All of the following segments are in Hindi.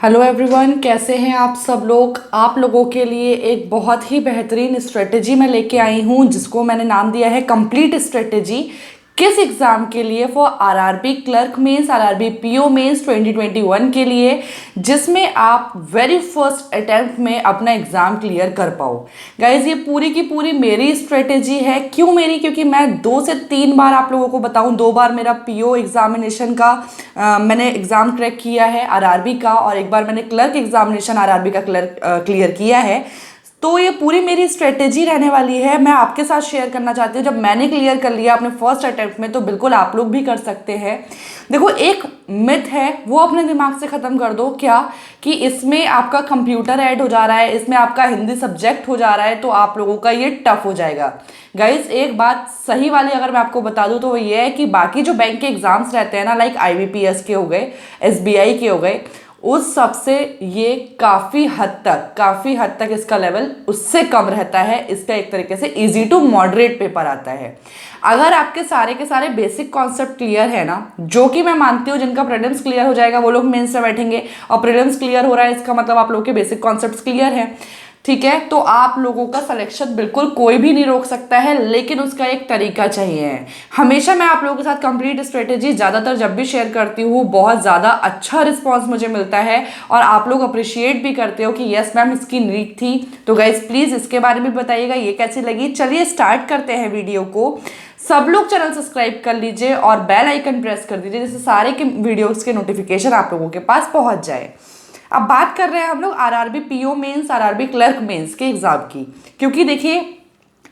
हेलो एवरीवन, कैसे हैं आप सब लोग। आप लोगों के लिए एक बहुत ही बेहतरीन स्ट्रेटजी मैं लेके आई हूं जिसको मैंने नाम दिया है कंप्लीट स्ट्रेटजी। किस एग्ज़ाम के लिए? For RRB clerk mains, RRB PO mains 2021 के लिए, जिसमें आप वेरी फर्स्ट अटेम्प्ट में अपना एग्ज़ाम क्लियर कर पाओ। गाइज, ये पूरी की पूरी मेरी स्ट्रेटजी है। क्यों मेरी? क्योंकि मैं 2 से 3 बार आप लोगों को बताऊं, 2 बार मेरा पीओ एग्जामिनेशन का मैंने एग्ज़ाम क्रैक किया है आरआरबी का, और एक बार मैंने क्लर्क एग्जामिनेशन आरआरबी का क्लियर किया है। तो ये पूरी मेरी स्ट्रेटेजी रहने वाली है, मैं आपके साथ शेयर करना चाहती हूँ। जब मैंने क्लियर कर लिया अपने फर्स्ट अटेम्प्ट में, तो बिल्कुल आप लोग भी कर सकते हैं। देखो, एक मिथ है वो अपने दिमाग से ख़त्म कर दो, क्या कि इसमें आपका कंप्यूटर ऐड हो जा रहा है, इसमें आपका हिंदी सब्जेक्ट हो जा रहा है, तो आप लोगों का ये टफ हो जाएगा। गाइज, एक बात सही वाली अगर मैं आपको बता दूं तो वो ये है कि बाकी जो बैंक के एग्जाम्स रहते हैं ना, लाइक आईबीपीएस के हो गए, एसबीआई के हो गए, उस सबसे ये काफ़ी हद तक इसका लेवल उससे कम रहता है। इसका एक तरीके से इजी टू मॉडरेट पेपर आता है। अगर आपके सारे के सारे बेसिक कॉन्सेप्ट क्लियर है ना, जो कि मैं मानती हूँ जिनका प्रीलिम्स क्लियर हो जाएगा वो लोग मेंस में बैठेंगे, और प्रीलिम्स क्लियर हो रहा है इसका मतलब आप लोगों के बेसिक कॉन्सेप्ट्स क्लियर है, ठीक है। तो आप लोगों का सिलेक्शन बिल्कुल कोई भी नहीं रोक सकता है, लेकिन उसका एक तरीका चाहिए। हमेशा मैं आप लोगों के साथ कंप्लीट स्ट्रेटेजी ज़्यादातर जब भी शेयर करती हूँ, बहुत ज़्यादा अच्छा रिस्पांस मुझे मिलता है, और आप लोग अप्रिशिएट भी करते हो कि यस मैम, इसकी नीड थी। तो गाइज, प्लीज़ इसके बारे में बताइएगा ये कैसी लगी। चलिए स्टार्ट करते हैं वीडियो को। सब लोग चैनल सब्सक्राइब कर लीजिए और बेल आइकन प्रेस कर दीजिए, जिससे सारे के वीडियोज़ के नोटिफिकेशन आप लोगों के पास पहुँच जाए। अब बात कर रहे हैं हम लोग RRB PO mains, RRB clerk mains के एग्जाम की, क्योंकि देखिए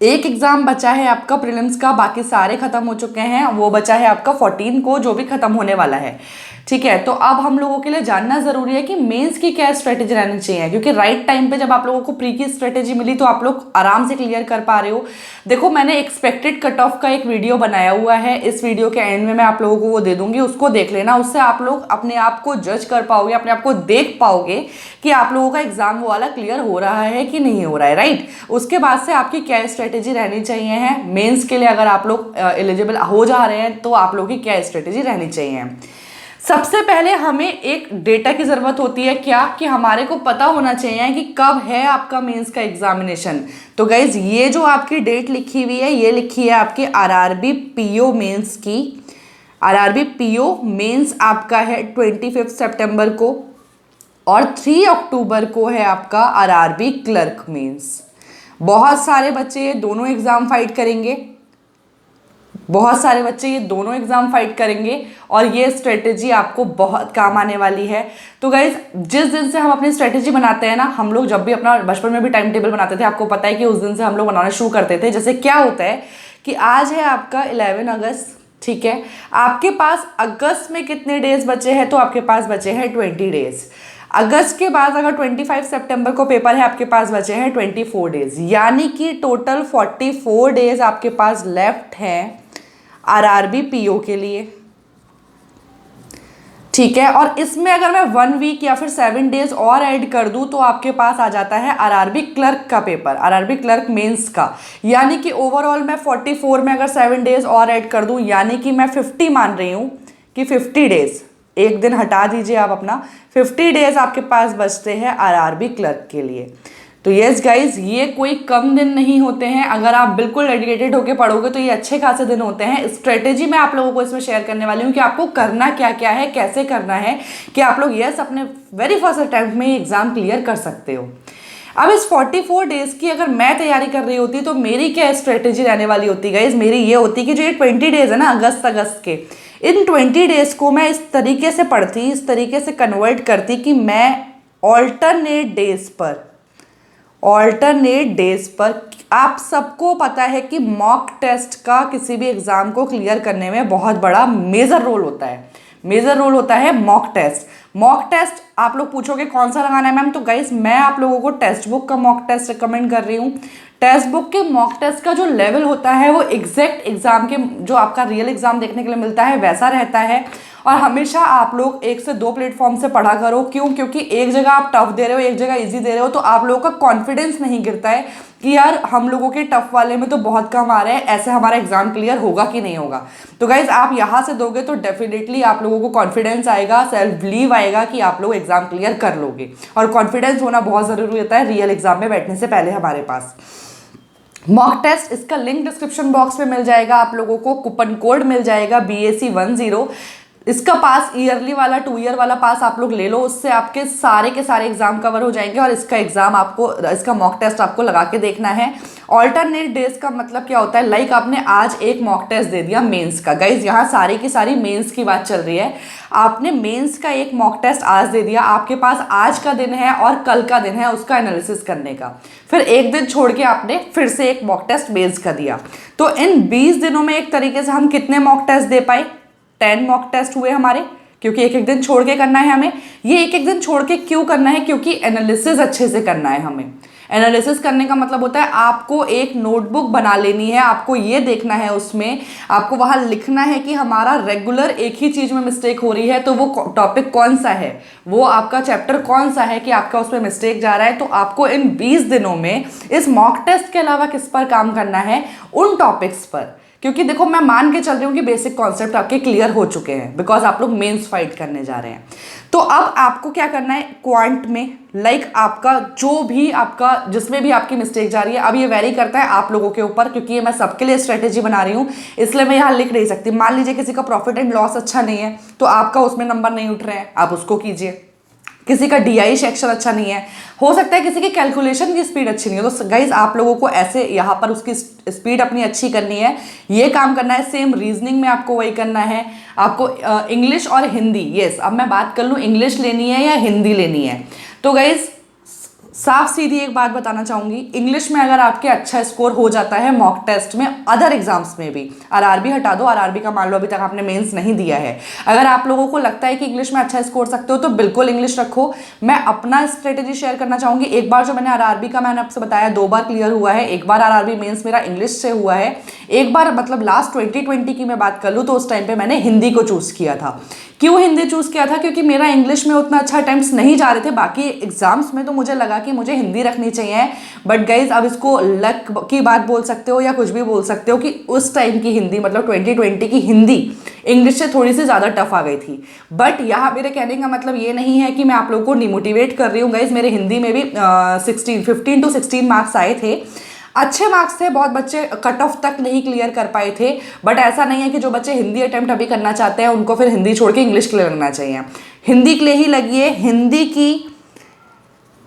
एक एग्जाम बचा है आपका प्रीलिम्स का, बाकी सारे खत्म हो चुके हैं। वो बचा है आपका 14 को, जो भी खत्म होने वाला है, ठीक है। तो अब हम लोगों के लिए जानना जरूरी है कि मेंस की क्या स्ट्रेटेजी रहनी चाहिए, क्योंकि राइट टाइम पे जब आप लोगों को प्री की स्ट्रेटेजी मिली तो आप लोग आराम से क्लियर कर पा रहे हो। देखो, मैंने एक्सपेक्टेड कट ऑफ का एक वीडियो बनाया हुआ है, इस वीडियो के एंड में मैं आप लोगों को वो दे दूंगी, उसको देख लेना। उससे आप लोग अपने आप को जज कर पाओगे, अपने आप को देख पाओगे कि आप लोगों का एग्जाम वो वाला क्लियर हो रहा है कि नहीं हो रहा है, राइट। उसके बाद से आपकी क्या स्ट्रेटेजी रहनी चाहिए है मेंस के लिए, अगर आप लोग एलिजिबल हो जा रहे हैं तो आप लोगों की क्या स्ट्रेटेजी रहनी चाहिए। सबसे पहले हमें एक डेटा की ज़रूरत होती है, क्या कि हमारे को पता होना चाहिए कि कब है आपका मेंस का एग्जामिनेशन। तो गाइज, ये जो आपकी डेट लिखी हुई है, ये लिखी है आपके आरआरबी पीओ मेंस की। आरआरबी पीओ मेंस आपका है 25 सितंबर को, और 3 अक्टूबर को है आपका आरआरबी क्लर्क मेंस। बहुत सारे बच्चे ये दोनों एग्ज़ाम फाइट करेंगे, बहुत सारे बच्चे ये दोनों एग्जाम फाइट करेंगे, और ये स्ट्रेटेजी आपको बहुत काम आने वाली है। तो गाइज, जिस दिन से हम अपनी स्ट्रेटेजी बनाते हैं ना, हम लोग जब भी अपना बचपन में भी टाइम टेबल बनाते थे, आपको पता है कि उस दिन से हम लोग बनाना शुरू करते थे। जैसे क्या होता है कि आज है आपका 11 अगस्त, ठीक है। आपके पास अगस्त में कितने डेज बचे हैं? तो आपके पास बचे हैं 20 डेज। अगस्त के बाद अगर 25 सितंबर को पेपर है, आपके पास बचे हैं 24 डेज, यानी कि टोटल 44 डेज आपके पास लेफ्ट हैं आरआरबी पीओ के लिए, ठीक है। और इसमें अगर मैं 1 वीक या फिर 7 डेज और ऐड कर दूं तो आपके पास आ जाता है आरआरबी क्लर्क का पेपर, आरआरबी क्लर्क मेंस का। यानी कि ओवरऑल मैं 44 में अगर 7 डेज और ऐड कर दूं, यानी कि मैं 50 मान रही हूं कि 50 डेज, एक दिन हटा दीजिए आप अपना, 50 डेज आपके पास बचते हैं आरआरबी क्लर्क के लिए। तो यस गाइज, ये कोई कम दिन नहीं होते हैं। अगर आप बिल्कुल डेडिकेटेड होकर पढ़ोगे तो ये अच्छे खासे दिन होते हैं। स्ट्रेटेजी मैं आप लोगों को इसमें शेयर करने वाली हूँ कि आपको करना क्या क्या है, कैसे करना है, कि आप लोग यस अपने वेरी फर्स्ट अटेम्प्ट में एग्जाम क्लियर कर सकते हो। अब इस 44 डेज की अगर मैं तैयारी कर रही होती तो मेरी क्या स्ट्रेटेजी रहने वाली होती गाइज? मेरी ये होती कि जो ये 20 डेज है ना अगस्त के, इन 20 डेज को मैं इस तरीके से पढ़ती, इस तरीके से कन्वर्ट करती कि मैं ऑल्टरनेट डेज पर आप सबको पता है कि मॉक टेस्ट का किसी भी एग्जाम को क्लियर करने में बहुत बड़ा मेजर रोल होता है मॉक टेस्ट। आप लोग पूछोगे कौन सा लगाना है मैम, तो गाइस मैं आप लोगों को टेक्स्ट बुक का मॉक टेस्ट रिकमेंड कर रही हूँ। टेक्स्ट बुक के मॉक टेस्ट का जो लेवल होता है वो एग्जैक्ट एग्जाम के जो आपका रियल एग्जाम देखने के लिए मिलता है वैसा रहता है। और हमेशा आप लोग 1 से 2 प्लेटफॉर्म से पढ़ा करो। क्यों? क्योंकि एक जगह आप टफ दे रहे हो, एक जगह इजी दे रहे हो, तो आप लोगों का कॉन्फिडेंस नहीं गिरता है कि यार हम लोगों के टफ वाले में तो बहुत कम आ रहा है, ऐसे हमारा एग्जाम क्लियर होगा कि नहीं होगा। तो गाइज आप यहाँ से दोगे तो डेफिनेटली आप लोगों को कॉन्फिडेंस आएगा, सेल्फ बिलीव आएगा कि आप लोग एग्जाम क्लियर कर लोगे। और कॉन्फिडेंस होना बहुत ज़रूरी होता है रियल एग्जाम में बैठने से पहले हमारे पास। मॉक टेस्ट, इसका लिंक डिस्क्रिप्शन बॉक्स में मिल जाएगा आप लोगों को, कूपन कोड मिल जाएगा BAC10। इसका पास ईयरली वाला 2 ईयर वाला पास आप लोग ले लो, उससे आपके सारे के सारे एग्जाम कवर हो जाएंगे। और इसका एग्जाम आपको, इसका मॉक टेस्ट आपको लगा के देखना है। ऑल्टरनेट डेज का मतलब क्या होता है? लाइक आपने आज एक मॉक टेस्ट दे दिया मेंस का, गाइज यहाँ सारी की सारी मेंस की बात चल रही है। आपने मेंस का एक मॉक टेस्ट आज दे दिया, आपके पास आज का दिन है और कल का दिन है उसका एनालिसिस करने का। फिर एक दिन छोड़ के आपने फिर से एक मॉक टेस्ट मेंस का दिया, तो इन 20 दिनों में एक तरीके से हम कितने मॉक टेस्ट दे पाए? 10 मॉक टेस्ट हुए हमारे, क्योंकि एक एक दिन छोड़ के करना है हमें। ये एक एक दिन छोड़ के क्यों करना है? क्योंकि एनालिसिस अच्छे से करना है हमें। एनालिसिस करने का मतलब होता है आपको एक नोटबुक बना लेनी है, आपको ये देखना है, उसमें आपको वहाँ लिखना है कि हमारा रेगुलर एक ही चीज़ में मिस्टेक हो रही है, तो वो टॉपिक कौन सा है, वो आपका चैप्टर कौन सा है कि आपका उसमें मिस्टेक जा रहा है। तो आपको इन 20 दिनों में इस मॉक टेस्ट के अलावा किस पर काम करना है? उन टॉपिक्स पर। क्योंकि देखो मैं मान के चल रही हूँ कि बेसिक कॉन्सेप्ट आपके क्लियर हो चुके हैं, बिकॉज आप लोग मेंस फाइट करने जा रहे हैं। तो अब आपको क्या करना है क्वांट में, लाइक आपका जो भी आपका जिसमें भी आपकी मिस्टेक जा रही है, अब ये वेरी करता है आप लोगों के ऊपर, क्योंकि ये मैं सबके लिए स्ट्रेटेजी बना रही हूँ, इसलिए मैं यहाँ लिख नहीं सकती। मान लीजिए किसी का प्रॉफिट एंड लॉस अच्छा नहीं है, तो आपका उसमें नंबर नहीं उठ रहे हैं, आप उसको कीजिए। किसी का DI सेक्शन अच्छा नहीं है, हो सकता है किसी की कैलकुलेशन की स्पीड अच्छी नहीं है, तो गाइज आप लोगों को ऐसे यहाँ पर उसकी स्पीड अपनी अच्छी करनी है, ये काम करना है। सेम रीजनिंग में आपको वही करना है। आपको इंग्लिश और हिंदी, यस अब मैं बात कर लूँ इंग्लिश लेनी है या हिंदी लेनी है, तो गाइज साफ सीधी एक बात बताना चाहूँगी, इंग्लिश में अगर आपके अच्छा स्कोर हो जाता है मॉक टेस्ट में, अदर एग्जाम्स में भी, RRB हटा दो, RRB का मान लो अभी तक आपने मेंस नहीं दिया है, अगर आप लोगों को लगता है कि इंग्लिश में अच्छा स्कोर सकते हो तो बिल्कुल इंग्लिश रखो। मैं अपना स्ट्रेटेजी शेयर करना चाहूँगी। एक बार जो मैंने RRB का मैंने आपसे बताया 2 बार क्लियर हुआ है, एक बार RRB मेन्स मेरा इंग्लिश से हुआ है, एक बार मतलब लास्ट 2020 की मैं बात कर लूँ तो उस टाइम पर मैंने हिंदी को चूज़ किया था। क्यों हिंदी चूज़ किया था? क्योंकि मेरा इंग्लिश में उतना अच्छा अटेम्प्ट्स नहीं जा रहे थे, बाकी एग्जाम्स में तो मुझे लगा कि मुझे हिंदी रखनी चाहिए। बट गाइज अब इसको लक की बात बोल सकते हो या कुछ भी बोल सकते हो कि उस टाइम की हिंदी मतलब 2020 की हिंदी इंग्लिश से थोड़ी सी ज़्यादा टफ आ गई थी। बट यहाँ मेरे कहने का मतलब ये नहीं है कि मैं आप लोगों को डिमोटिवेट कर रही हूँ। गाइज मेरे हिंदी में भी 15 to 16 मार्क्स आए थे, अच्छे मार्क्स थे, बहुत बच्चे कट ऑफ तक नहीं क्लियर कर पाए थे। बट ऐसा नहीं है कि जो बच्चे हिंदी अटेम्प्ट अभी करना चाहते हैं उनको फिर हिंदी छोड़ के इंग्लिश के लिए लगना चाहिए। हिंदी के लिए ही लगिए। हिंदी की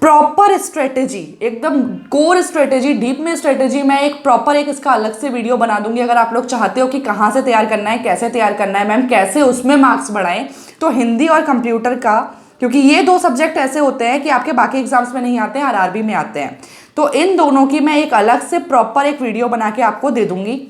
प्रॉपर स्ट्रेटेजी, एकदम कोर स्ट्रेटेजी, डीप में स्ट्रेटेजी, मैं एक प्रॉपर एक इसका अलग से वीडियो बना दूंगी। अगर आप लोग चाहते हो कि कहाँ से तैयार करना है, कैसे तैयार करना है, मैम कैसे उसमें मार्क्स बढ़ाएं, तो हिंदी और कंप्यूटर का, क्योंकि ये 2 सब्जेक्ट ऐसे होते हैं कि आपके बाकी एग्जाम्स में नहीं आते हैं, RRB में आते हैं, तो इन दोनों की मैं एक अलग से प्रॉपर एक वीडियो बना के आपको दे दूंगी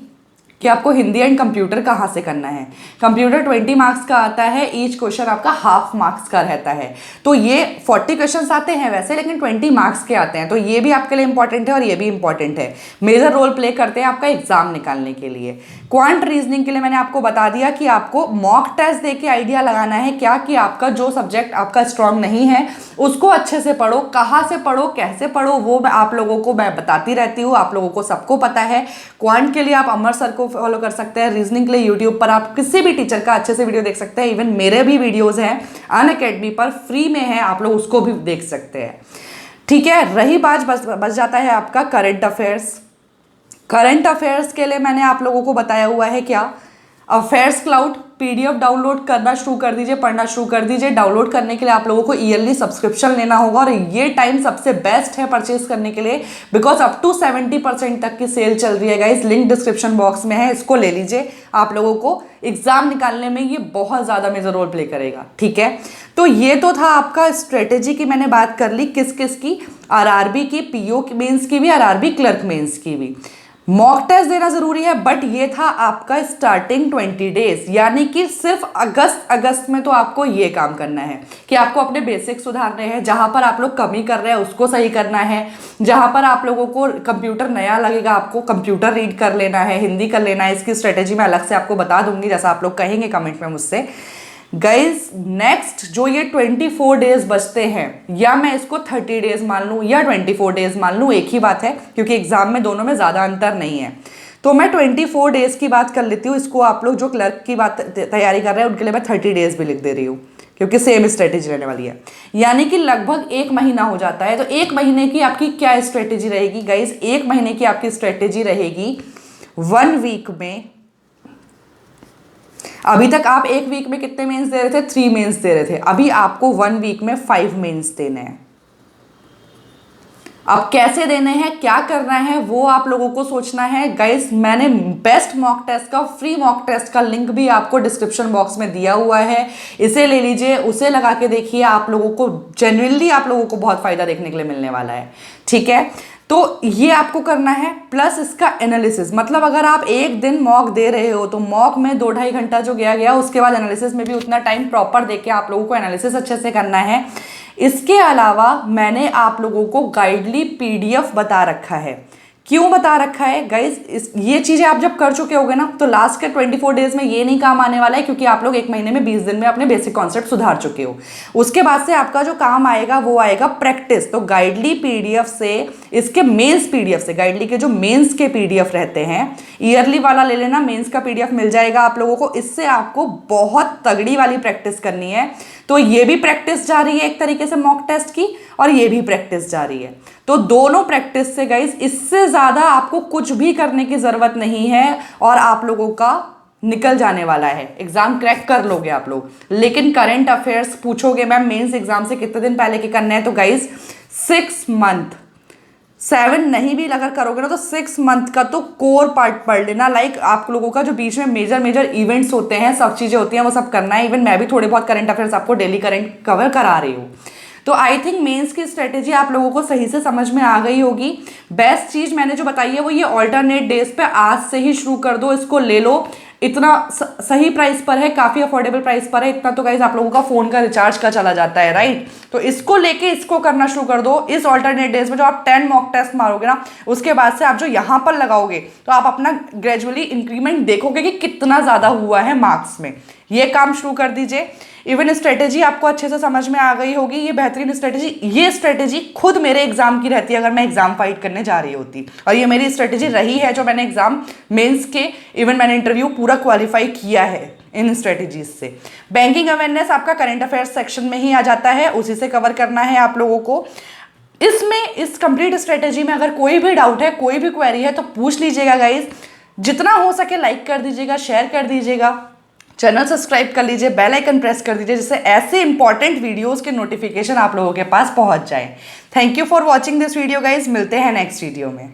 कि आपको हिंदी एंड कंप्यूटर कहाँ से करना है। कंप्यूटर 20 मार्क्स का आता है, ईच क्वेश्चन आपका हाफ मार्क्स का रहता है, तो ये 40 क्वेश्चंस आते हैं वैसे, लेकिन 20 मार्क्स के आते हैं, तो ये भी आपके लिए इंपॉर्टेंट है और ये भी इंपॉर्टेंट है, मेजर रोल प्ले करते हैं आपका एग्जाम निकालने के लिए। क्वांट रीजनिंग के लिए मैंने आपको बता दिया कि आपको मॉक टेस्ट दे के आइडिया लगाना है क्या, कि आपका जो सब्जेक्ट आपका स्ट्रांग नहीं है उसको अच्छे से पढ़ो। कहाँ से पढ़ो, कैसे पढ़ो, वो मैं आप लोगों को मैं बताती रहती हूँ, आप लोगों को सबको पता है। क्वांट के लिए आप अमर सर को फॉलो कर सकते हैं, रीजनिंग के लिए यूट्यूब पर आप किसी भी टीचर का अच्छे से वीडियो देख सकते हैं, इवन मेरे भी वीडियोज हैं अनअकैडमी पर, फ्री में है, आप लोग उसको भी देख सकते हैं। ठीक है, रही बात बच जाता है आपका करंट अफेयर्स। करंट अफेयर्स के लिए मैंने आप लोगों को बताया हुआ है क्या, अफेयर्स क्लाउड PDF डाउनलोड करना शुरू कर दीजिए, पढ़ना शुरू कर दीजिए। डाउनलोड करने के लिए आप लोगों को ईयरली सब्सक्रिप्शन लेना होगा और ये टाइम सबसे बेस्ट है परचेज करने के लिए, बिकॉज अप टू 70% तक की सेल चल रही है गाइस, लिंक डिस्क्रिप्शन बॉक्स में है, इसको ले लीजिए। आप लोगों को एग्जाम निकालने में ये बहुत ज़्यादा मेजर रोल प्ले करेगा। ठीक है, तो ये तो था आपका स्ट्रेटेजी की मैंने बात कर ली, किस किस की, RRB की, PO मेंस की भी, RRB क्लर्क मेंस की भी। मॉक टेस्ट देना जरूरी है, बट ये था आपका स्टार्टिंग 20 डेज, यानी कि सिर्फ अगस्त में तो आपको ये काम करना है कि आपको अपने बेसिक सुधारने हैं, जहां पर आप लोग कमी कर रहे हैं उसको सही करना है, जहां पर आप लोगों को कंप्यूटर नया लगेगा आपको कंप्यूटर रीड कर लेना है, हिंदी कर लेना है। इसकी स्ट्रेटेजी मैं अलग से आपको बता दूंगी, जैसा आप लोग कहेंगे कमेंट में मुझसे। गाइज नेक्स्ट जो ये 24 डेज बचते हैं, या मैं इसको 30 डेज मान लूँ या 24 डेज मान लूँ, एक ही बात है, क्योंकि एग्जाम में दोनों में ज़्यादा अंतर नहीं है। तो मैं 24 डेज की बात कर लेती हूँ। इसको आप लोग जो क्लर्क की बात तैयारी कर रहे हैं उनके लिए मैं 30 डेज भी लिख दे रही हूँ, क्योंकि सेम स्ट्रेटेजी रहने वाली है, यानी कि लगभग 1 महीना हो जाता है। तो 1 महीने की आपकी क्या स्ट्रेटेजी रहेगी गाइज? 1 महीने की आपकी स्ट्रेटेजी रहेगी 1 वीक में, अभी तक आप 1 वीक में कितने मेंस दे रहे थे? 3 मेंस दे रहे थे। अभी आपको 1 वीक में 5 मेंस देने हैं। अब कैसे देने हैं, क्या करना है, वो आप लोगों को सोचना है। गाइस मैंने बेस्ट मॉक टेस्ट का, फ्री मॉक टेस्ट का लिंक भी आपको डिस्क्रिप्शन बॉक्स में दिया हुआ है, इसे ले लीजिए, उसे लगा के देखिए। आप लोगों को जेन्युइनली आप लोगों को बहुत फायदा देखने के लिए मिलने वाला है, ठीक है। तो ये आपको करना है, प्लस इसका एनालिसिस, मतलब अगर आप एक दिन मॉक दे रहे हो तो मॉक में 2-2.5 घंटा जो गया उसके बाद एनालिसिस में भी उतना टाइम प्रॉपर देके आप लोगों को एनालिसिस अच्छे से करना है। इसके अलावा मैंने आप लोगों को गाइडली पीडीएफ बता रखा है। क्यों बता रखा है गाइज? ये चीजें आप जब कर चुके होगे ना, तो लास्ट के 24 डेज में ये नहीं काम आने वाला है, क्योंकि आप लोग 1 महीने में 20 दिन में अपने बेसिक कॉन्सेप्ट सुधार चुके हो। उसके बाद से आपका जो काम आएगा वो आएगा प्रैक्टिस। तो गाइडली पीडीएफ से, इसके मेंस पीडीएफ से, गाइडली के जो मेंस के पीडीएफ रहते हैं, ईयरली वाला ले लेना, मेंस का पीडीएफ मिल जाएगा आप लोगों को। इससे आपको बहुत तगड़ी वाली प्रैक्टिस करनी है। तो ये भी प्रैक्टिस जारी है एक तरीके से मॉक टेस्ट की, और ये भी प्रैक्टिस जारी है। तो दोनों प्रैक्टिस से गाइस, इससे ज्यादा आपको कुछ भी करने की जरूरत नहीं है, और आप लोगों का निकल जाने वाला है, एग्जाम क्रैक कर लोगे आप लोग। लेकिन करंट अफेयर्स पूछोगे मैम मेंस एग्जाम से कितने दिन पहले के करने हैं, तो गाइस 6 मंथ, 7 नहीं भी अगर करोगे ना तो 6 मंथ का तो कोर पार्ट पढ़ लेना। लाइक आप लोगों का जो बीच में मेजर इवेंट्स होते हैं, सब चीजें होती हैं, वो सब करना है। इवन मैं भी थोड़े बहुत करंट अफेयर्स आपको डेली करंट कवर करा रही हूँ। तो आई थिंक मेंस की स्ट्रेटेजी आप लोगों को सही से समझ में आ गई होगी। बेस्ट चीज मैंने जो बताई है वो ये ऑल्टरनेट डेज पे आज से ही शुरू कर दो, इसको ले लो। इतना सही प्राइस पर है, काफी अफोर्डेबल प्राइस पर है। इतना तो गाइज आप लोगों का फोन का रिचार्ज का चला जाता है, राइट? तो इसको लेके इसको करना शुरू कर दो। इस ऑल्टरनेट डेज में जो आप 10 मॉक टेस्ट मारोगे ना, उसके बाद से आप जो यहां पर लगाओगे तो आप अपना ग्रेजुअली इंक्रीमेंट देखोगे कि कितना ज्यादा हुआ है मार्क्स में। ये काम शुरू कर दीजिए। इवन स्ट्रेटेजी आपको अच्छे से समझ में आ गई होगी, ये बेहतरीन स्ट्रेटेजी। ये स्ट्रेटेजी खुद मेरे एग्जाम की रहती है अगर मैं एग्जाम फाइट करने जा रही होती, और ये मेरी स्ट्रेटेजी रही है जो मैंने एग्जाम मेंस के, इवन मैंने इंटरव्यू पूरा क्वालिफाई किया है इन स्ट्रेटेजीज से। बैंकिंग अवेयरनेस आपका करंट अफेयर्स सेक्शन में ही आ जाता है, उसी से कवर करना है आप लोगों को। इसमें इस कंप्लीट स्ट्रेटेजी में अगर कोई भी डाउट है, कोई भी क्वेरी है तो पूछ लीजिएगा गाइज। जितना हो सके लाइक कर दीजिएगा, शेयर कर दीजिएगा, चैनल सब्सक्राइब कर लीजिए, बेल आइकन प्रेस कर दीजिए, जिससे ऐसे इंपॉर्टेंट वीडियोस के नोटिफिकेशन आप लोगों के पास पहुंच जाए। Thank you for watching this video guys. मिलते हैं नेक्स्ट वीडियो में।